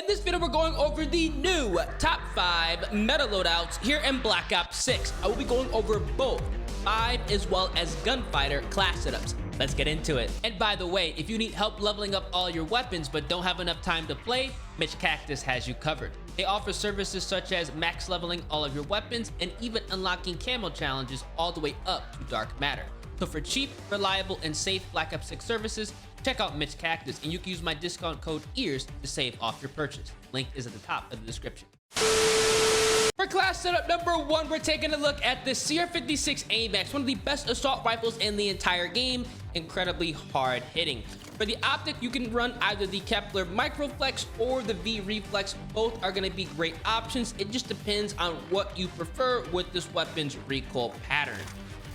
this video, we're going over the new top 5 meta loadouts here in Black Ops 6. I will be going over both 5 as well as gunfighter class setups. Let's get into it. And by the way, if you need help leveling up all your weapons but don't have enough time to play, Mitch Cactus has you covered. They offer services such as max leveling all of your weapons and even unlocking camo challenges all the way up to dark matter. So for cheap, reliable, and safe Black Ops 6 services, check out Mitch Cactus, and you can use my discount code EARS to save off your purchase. Link is at the top of the description. For class setup number 1, we're taking a look at the CR56 AMAX, one of the best assault rifles in the entire game, incredibly hard hitting. For the optic, you can run either the Kepler Microflex or the V Reflex. Both are going to be great options. It just depends on what you prefer with this weapon's recoil pattern.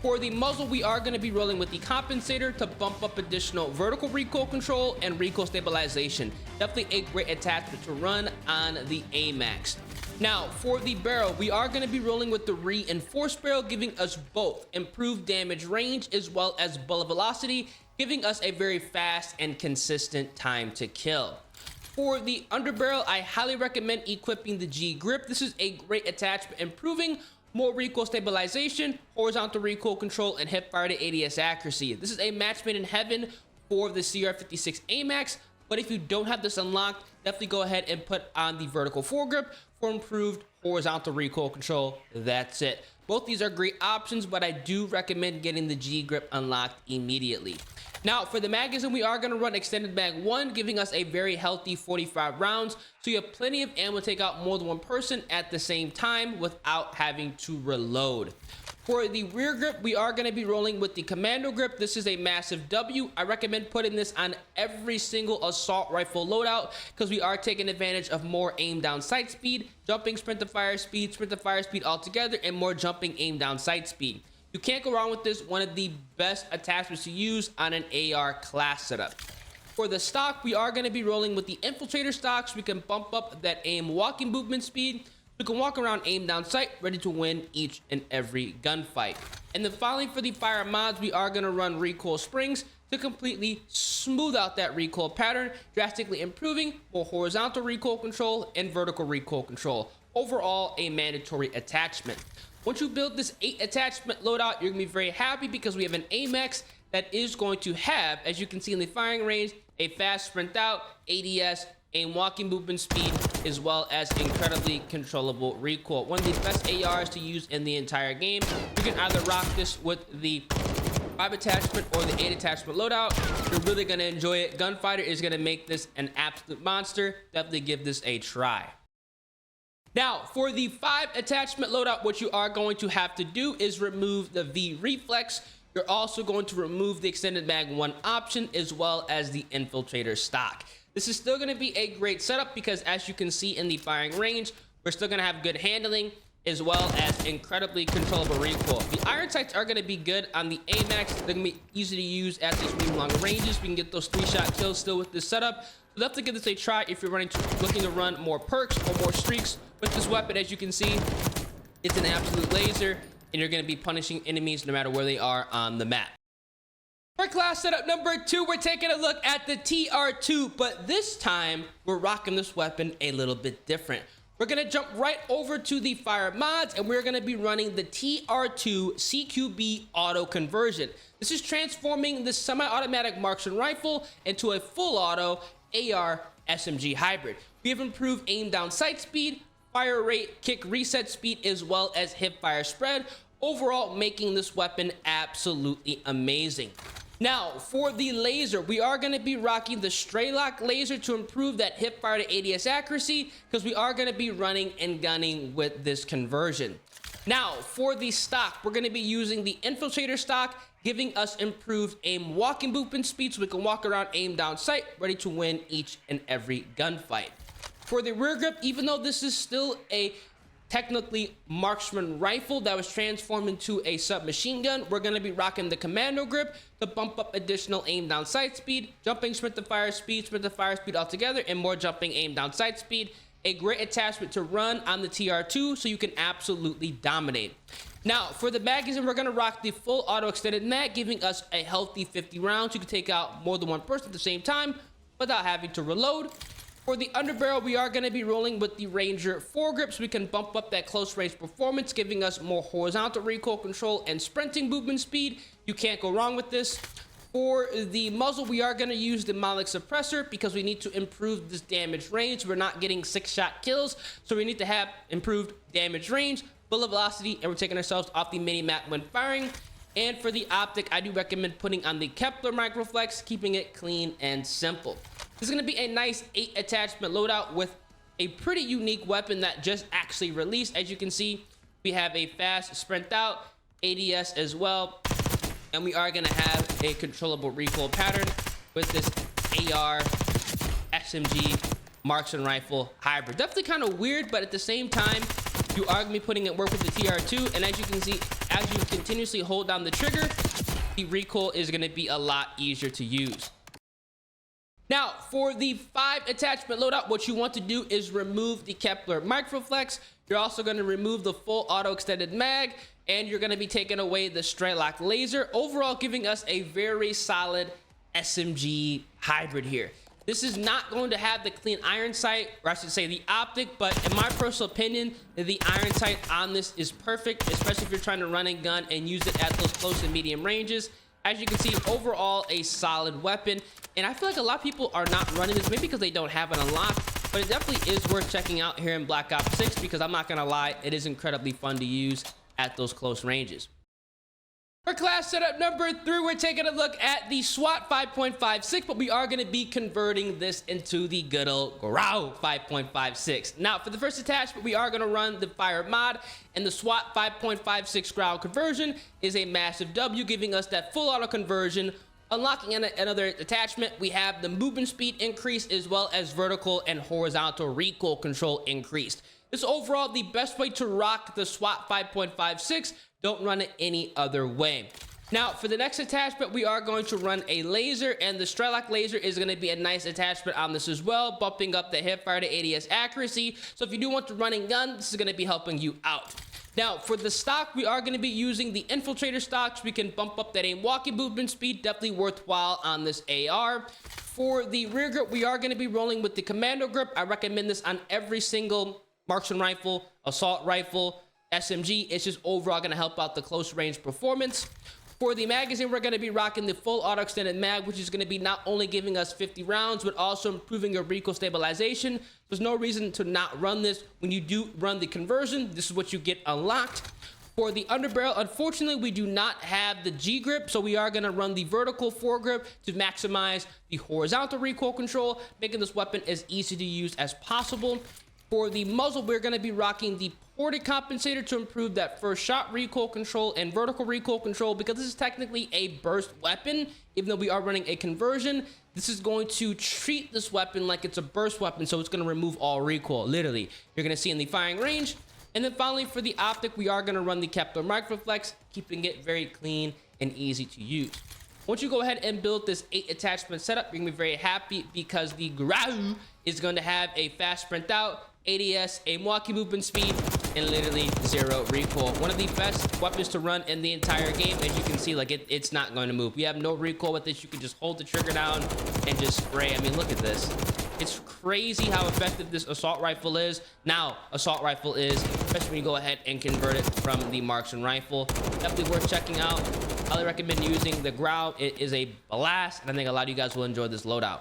For the muzzle, we are going to be rolling with the compensator to bump up additional vertical recoil control and recoil stabilization. Definitely a great attachment to run on the AMAX. Now, for the barrel, we are going to be rolling with the reinforced barrel, giving us both improved damage range as well as bullet velocity, giving us a very fast and consistent time to kill. For the underbarrel, I highly recommend equipping the G grip. This is a great attachment, improving more recoil stabilization, horizontal recoil control, and hipfire to ADS accuracy. This is a match made in heaven for the CR56 AMAX, but if you don't have this unlocked, definitely go ahead and put on the vertical foregrip for improved horizontal recoil control. That's it. Both these are great options, but I do recommend getting the G grip unlocked immediately. Now, for the magazine, we are going to run extended mag 1, giving us a very healthy 45 rounds, so you have plenty of ammo to take out more than one person at the same time without having to reload. For the rear grip, we are going to be rolling with the commando grip. This is a massive W. I recommend putting this on every single assault rifle loadout because we are taking advantage of more aim down sight speed, jumping sprint to fire speed altogether, and more jumping aim down sight speed. You can't go wrong with this, one of the best attachments to use on an AR class setup. For the stock, we are going to be rolling with the infiltrator stock so we can bump up that aim walking movement speed. We can walk around aim down sight, ready to win each and every gunfight. And then finally, for the fire mods, we are going to run recoil springs to completely smooth out that recoil pattern, drastically improving more horizontal recoil control and vertical recoil control. Overall, a mandatory attachment. Once you build this 8 attachment loadout, you're going to be very happy because we have an AMAX that is going to have, as you can see in the firing range, a fast sprint out, ADS, aim walking movement speed, as well as incredibly controllable recoil. One of the best ARs to use in the entire game. You can either rock this with the 5 attachment or the 8 attachment loadout. You're really going to enjoy it. Gunfighter is going to make this an absolute monster. Definitely give this a try. Now, for the 5 attachment loadout, what you are going to have to do is remove the V Reflex. You're also going to remove the extended mag 1 option as well as the infiltrator stock. This is still going to be a great setup because, as you can see in the firing range, we're still going to have good handling as well as incredibly controllable recoil. The iron sights are going to be good on the AMAX. They're going to be easy to use at these medium long ranges. We can get those 3-shot kills still with this setup. So definitely give this a try if you're looking to run more perks or more streaks with this weapon. As you can see, it's an absolute laser, and you're going to be punishing enemies no matter where they are on the map. For class setup number 2, we're taking a look at the TR2, but this time we're rocking this weapon a little bit different. We're going to jump right over to the fire mods, and we're going to be running the TR2 CQB auto conversion. This is transforming the semi-automatic marksman rifle into a full auto AR SMG hybrid. We have improved aim down sight speed, fire rate, kick reset speed, as well as hip fire spread, overall making this weapon absolutely amazing. Now, for the laser, we are going to be rocking the stray lock laser to improve that hip fire to ADS accuracy because we are going to be running and gunning with this conversion. Now, for the stock, we're going to be using the infiltrator stock, giving us improved aim walking movement speed so we can walk around aim down sight, ready to win each and every gunfight. For the rear grip, even though this is still a technically marksman rifle that was transformed into a submachine gun, we're going to be rocking the commando grip to bump up additional aim down sight speed, jumping sprint to fire speed altogether, and more jumping aim down sight speed. A great attachment to run on the TR2 so you can absolutely dominate. Now, for the magazine, we're going to rock the full auto extended mag, giving us a healthy 50 rounds. You can take out more than one person at the same time without having to reload. For the underbarrel, we are going to be rolling with the Ranger foregrip, so we can bump up that close range performance, giving us more horizontal recoil control and sprinting movement speed. You can't go wrong with this. For the muzzle, we are going to use the Malik suppressor because we need to improve this damage range. We're not getting 6-shot kills, so we need to have improved damage range, bullet velocity, and we're taking ourselves off the mini-map when firing. And for the optic, I do recommend putting on the Kepler Microflex, keeping it clean and simple. This is going to be a nice 8 attachment loadout with a pretty unique weapon that just actually released. As you can see, we have a fast sprint out, ADS as well, and we are going to have a controllable recoil pattern with this AR SMG marksman rifle hybrid. Definitely kind of weird, but at the same time, you are going to be putting it work with the TR2, and as you can see, as you continuously hold down the trigger, the recoil is going to be a lot easier to use. Now, for the 5 attachment loadout, what you want to do is remove the Kepler Microflex. You're also going to remove the full auto extended mag, and you're going to be taking away the straight lock laser, overall giving us a very solid SMG hybrid here. This is not going to have the clean iron sight, or I should say the optic, but in my personal opinion, the iron sight on this is perfect, especially if you're trying to run and gun and use it at those close and medium ranges. As you can see, overall a solid weapon, and I feel like a lot of people are not running this, maybe because they don't have it unlocked, but it definitely is worth checking out here in Black Ops 6 because I'm not gonna lie, it is incredibly fun to use at those close ranges. For class setup number 3, we're taking a look at the SWAT 5.56, but we are going to be converting this into the good old Grau 5.56. Now, for the first attachment, we are going to run the fire mod, and the SWAT 5.56 Grau conversion is a massive W, giving us that full auto conversion. Unlocking another attachment, we have the movement speed increase as well as vertical and horizontal recoil control increased. This is overall the best way to rock the SWAT 5.56. Don't run it any other way. Now, for the next attachment, we are going to run a laser, and the straight lock laser is going to be a nice attachment on this as well, bumping up the hipfire to ADS accuracy. So if you do want to run and gun, this is going to be helping you out. Now, for the stock, we are going to be using the infiltrator stock, so we can bump up that aim walking movement speed, definitely worthwhile on this AR. For the rear grip, we are going to be rolling with the commando grip. I recommend this on every single marksman rifle, assault rifle, SMG. It's just overall going to help out the close range performance. For the magazine, we're going to be rocking the full auto extended mag, which is going to be not only giving us 50 rounds, but also improving your recoil stabilization. There's no reason to not run this. When you do run the conversion, this is what you get unlocked. For the underbarrel, unfortunately, we do not have the G grip, so we are going to run the vertical foregrip to maximize the horizontal recoil control, making this weapon as easy to use as possible. For the muzzle, we're going to be rocking the ported compensator to improve that first shot recoil control and vertical recoil control, because this is technically a burst weapon. Even though we are running a conversion, this is going to treat this weapon like it's a burst weapon, so it's going to remove all recoil, literally. You're going to see in the firing range. And then finally, for the optic, we are going to run the Kepler Microflex, keeping it very clean and easy to use. Once you go ahead and build this 8 attachment setup, you're going to be very happy because the Grau is going to have a fast sprint out, ADS, a walkie movement speed, and literally 0 recoil. One of the best weapons to run in the entire game. As you can see, like it's not going to move. We have no recoil with this. You can just hold the trigger down and just spray. I mean, look at this. It's crazy how effective this assault rifle is. Now, assault rifle is, especially when you go ahead and convert it from the marksman rifle. Definitely worth checking out. Highly recommend using the Grau. It is a blast, and I think a lot of you guys will enjoy this loadout.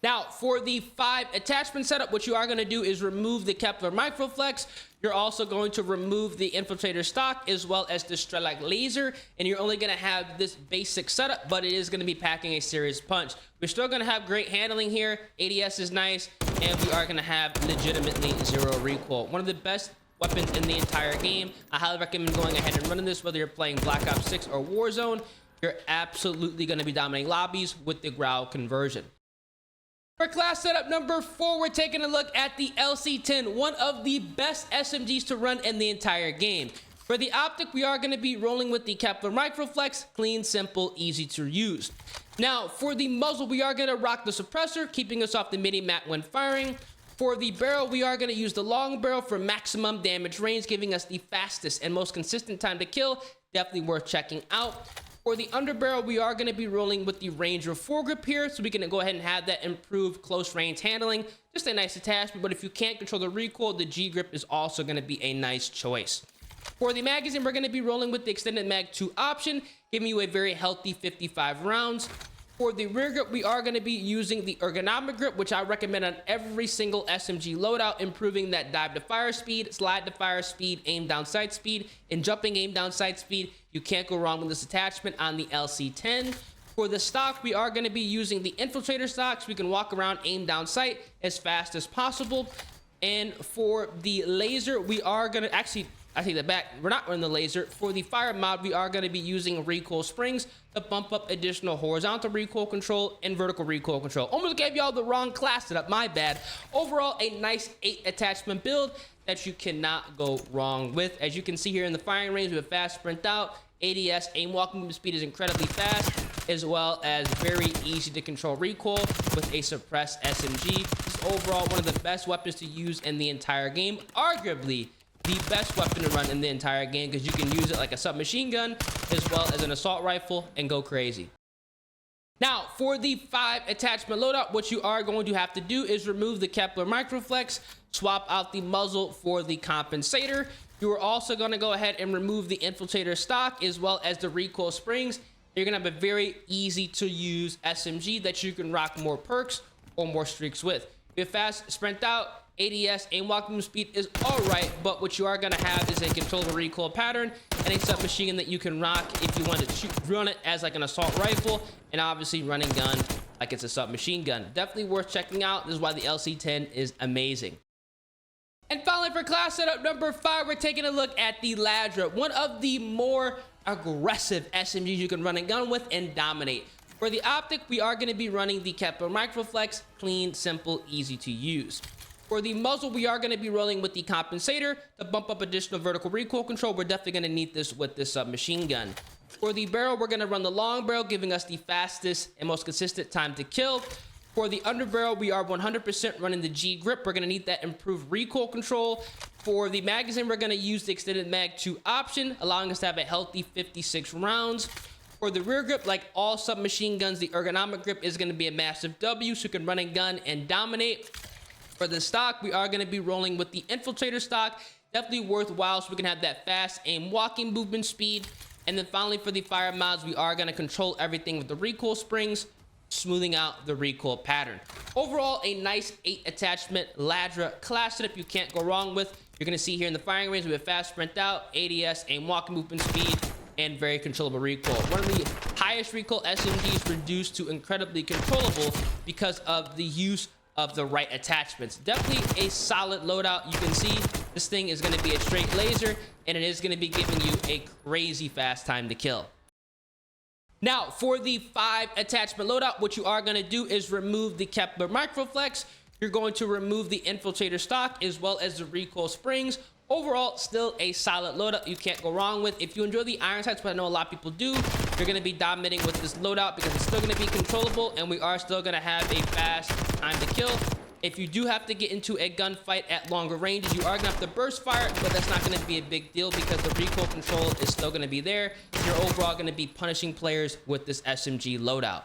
Now, for the 5 attachment setup, what you are going to do is remove the Kepler Microflex. You're also going to remove the infiltrator stock as well as the straight lock laser, and you're only going to have this basic setup, but it is going to be packing a serious punch. We're still going to have great handling here. ADS is nice, and we are going to have legitimately 0 recoil. One of the best weapons in the entire game. I highly recommend going ahead and running this, whether you're playing Black Ops 6 or Warzone. You're absolutely going to be dominating lobbies with the Grau conversion. For class setup number 4, we're taking a look at the LC-10, one of the best SMGs to run in the entire game. For the optic, we are going to be rolling with the Kepler Microflex, clean, simple, easy to use. Now, for the muzzle, we are going to rock the suppressor, keeping us off the mini-map when firing. For the barrel, we are going to use the long barrel for maximum damage range, giving us the fastest and most consistent time to kill. Definitely worth checking out. For the underbarrel, we are going to be rolling with the Ranger foregrip here, so we can go ahead and have that improved close range handling. Just a nice attachment, but if you can't control the recoil, the G grip is also going to be a nice choice. For the magazine, we're going to be rolling with the extended mag 2 option, giving you a very healthy 55 rounds. For the rear grip, we are going to be using the ergonomic grip, which I recommend on every single SMG loadout, improving that dive to fire speed, slide to fire speed, aim down sight speed, and jumping aim down sight speed. You can't go wrong with this attachment on the LC10. For the stock, we are going to be using the infiltrator stock, so we can walk around, aim down sight as fast as possible. And for the laser, we are going to actually, I take that back, we're not running the laser. For the fire mod, we are going to be using recoil springs to bump up additional horizontal recoil control and vertical recoil control. Almost gave y'all the wrong class setup, my bad. Overall, a nice 8 attachment build that you cannot go wrong with. As you can see here in the firing range, we have fast sprint out, ADS, aim walking movement speed is incredibly fast, as well as very easy to control recoil with a suppressed SMG. This is overall one of the best weapons to use in the entire game, arguably the best weapon to run in the entire game, because you can use it like a submachine gun as well as an assault rifle and go crazy. Now, for the 5 attachment loadout, what you are going to have to do is remove the Kepler Microflex, swap out the muzzle for the compensator. You are also going to go ahead and remove the infiltrator stock as well as the recoil springs. You're going to have a very easy to use SMG that you can rock more perks or more streaks with. If fast sprint out, ADS, aim walking speed is all right, but what you are going to have is a controllable recoil pattern and a submachine gun that you can rock if you want to run it as like an assault rifle, and obviously running gun like it's a submachine gun. Definitely worth checking out. This is why the LC10 is amazing. And finally, for class setup number 5, we're taking a look at the LADRA, one of the more aggressive SMGs you can run and gun with and dominate. For the optic, we are going to be running the Kepler Microflex, clean, simple, easy to use. For the muzzle, we are going to be rolling with the compensator to bump up additional vertical recoil control. We're definitely going to need this with this submachine gun. For the barrel, we're going to run the long barrel, giving us the fastest and most consistent time to kill. For the underbarrel, we are 100% running the G grip. We're going to need that improved recoil control. For the magazine, we're going to use the extended mag 2 option, allowing us to have a healthy 56 rounds. For the rear grip, like all submachine guns, the ergonomic grip is going to be a massive W, so you can run and gun and dominate. For the stock, we are going to be rolling with the infiltrator stock. Definitely worthwhile, so we can have that fast aim walking movement speed. And then finally, for the fire mods, we are going to control everything with the recoil springs, smoothing out the recoil pattern. Overall, a nice 8 attachment LADRA class setup you can't go wrong with. You're going to see here in the firing range, we have fast sprint out, ADS, aim walking movement speed, and very controllable recoil. One of the highest recoil SMGs reduced to incredibly controllable because of the use of the right attachments. Definitely a solid loadout. You can see this thing is going to be a straight laser, and it is going to be giving you a crazy fast time to kill. Now, for the 5 attachment loadout, what you are going to do is remove the Kepler Microflex. You're going to remove the infiltrator stock as well as the recoil springs. Overall, still a solid loadout you can't go wrong with. If you enjoy the iron sights, but I know a lot of people do, you're going to be dominating with this loadout because it's still going to be controllable, and we are still going to have a fast time to kill. If you do have to get into a gunfight at longer ranges, you are going to have to burst fire, but that's not going to be a big deal because the recoil control is still going to be there. You're overall going to be punishing players with this SMG loadout.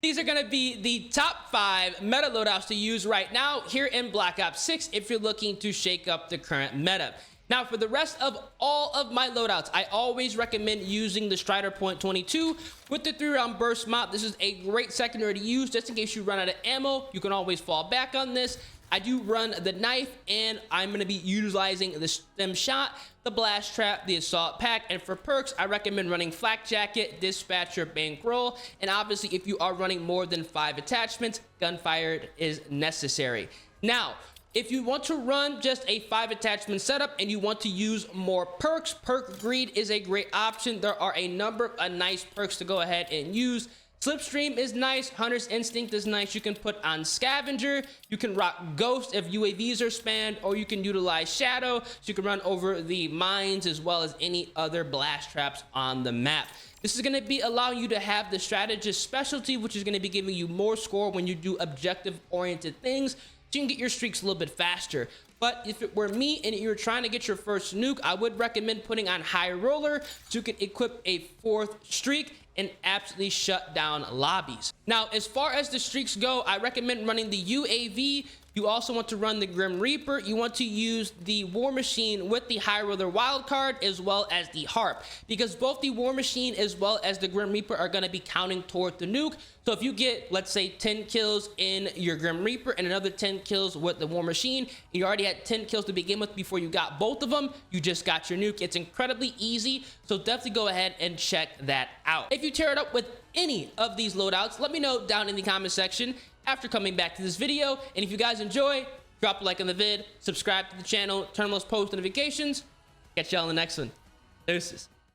These are going to be the top 5 meta loadouts to use right now here in Black Ops 6 if you're looking to shake up the current meta. Now, for the rest of all of my loadouts, I always recommend using the Strider Point 22 with the 3-round burst mod. This is a great secondary to use just in case you run out of ammo. You can always fall back on this. I do run the knife, and I'm going to be utilizing the stem shot, the blast trap, the assault pack, and for perks, I recommend running flak jacket, dispatcher, bankroll, and obviously if you are running more than 5 attachments, gunfire is necessary. Now, if you want to run just a 5 attachment setup and you want to use more perks, perk greed is a great option. There are a number of nice perks to go ahead and use. Slipstream is nice. Hunter's Instinct is nice. You can put on Scavenger. You can rock Ghost if UAVs are spammed, or you can utilize Shadow, so you can run over the mines as well as any other blast traps on the map. This is going to be allowing you to have the strategist specialty, which is going to be giving you more score when you do objective-oriented things. so you can get your streaks a little bit faster. But if it were me and you're trying to get your first nuke, I would recommend putting on high roller so you can equip a 4th streak and absolutely shut down lobbies. Now, as far as the streaks go, I recommend running the UAV. You also want to run the Grim Reaper. You want to use the War Machine with the High Roller Wildcard as well as the Harp, because both the War Machine as well as the Grim Reaper are going to be counting toward the nuke. So if you get, let's say, 10 kills in your Grim Reaper and another 10 kills with the War Machine, you already had 10 kills to begin with before you got both of them, you just got your nuke. It's incredibly easy, so definitely go ahead and check that out. If you tear it up with any of these loadouts, let me know down in the comment section after coming back to this video. And if you guys enjoy, drop a like on the vid, subscribe to the channel, turn on those post notifications. Catch y'all in the next one. Deuces.